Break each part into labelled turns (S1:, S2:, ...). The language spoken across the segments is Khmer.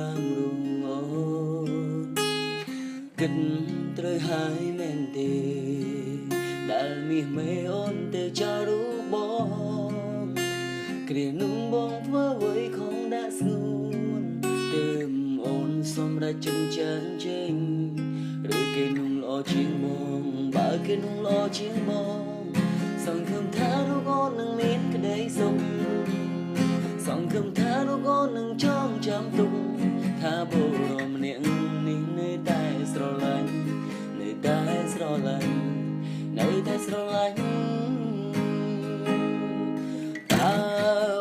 S1: ามรุងអូនគិតត្រូវហើយមែនទេដែលមាសមេអូនទៅចោលរូបបងគ្រានោះបងធ្វើអ្វីខំដាក់ស្ងួនទើបអូនសម្រេចចិញ្ចានចេញឬគេនោះល្អជាងបងបើគេនោះល្អជាងបងសង្ឃឹមថារូបអូននឹងមានក្តីសុខសង្ឃឹមថារូបអូននឹងចងចាំទុកថាបុរសម្នាក់នេះនៅតែស្រឡាញ់នៅតែស្រឡាញ់នៅតែស្រឡាញ់តើ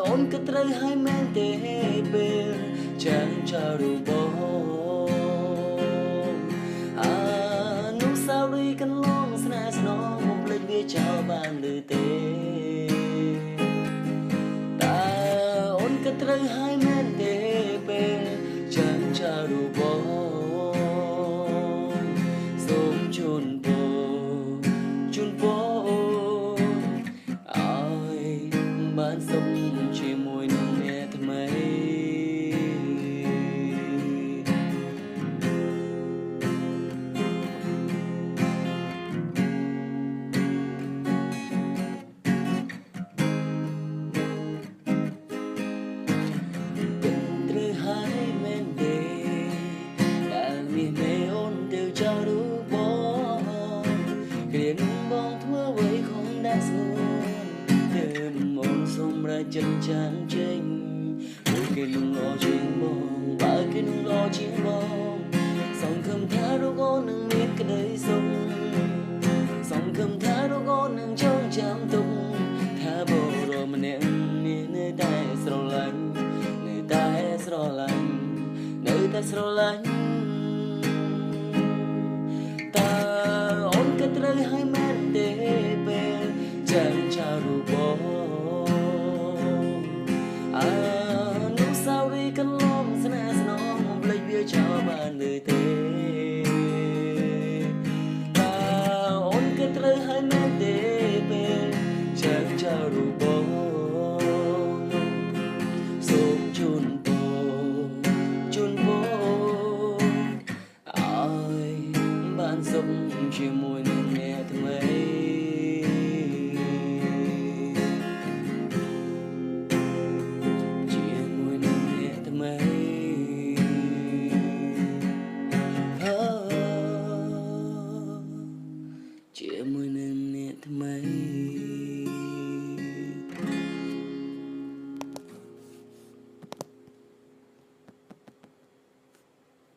S1: អូនក៏ត្រូវហើយមែនទេពេលចាំចោលរូបបងអនុស្សាវរីយ៍កន្លងស្នេហ៍ស្នងបំភ្លេចវាចោលបានឬទេតើអូនក៏ត្រូវហើយមែនទេពេលចាំចោលរូបបងសូមជូនពរឲ្យបានសុខជាមួយនឹងអ្នកថ្មីគ្រានោះបងធ្វើអ្វីខំដាក់ស្ងួនទើបអូនសម្រេចចិញ្ចានចេញឬគេនឹងល្អជាងបងបើគេនឹងល្អជាងបងសង្ឃឹមថារូបអូននឹងមានក្តីសុខសង្ឃឹមថារូបអូននឹងចងចាំទុកថាបុរសម្នាក់នេះនៅតែស្រឡាញ់នៅតែស្រឡាញ់នៅតែស្រឡាញ់តើអូនក៏ត្រូវហើយមែនទេពេលចាំចោលរូបបងអនុស្សាវរីយ៍កន្លងស្នេហ៍ស្នងបំភ្លេចវាចោលបានឬទេ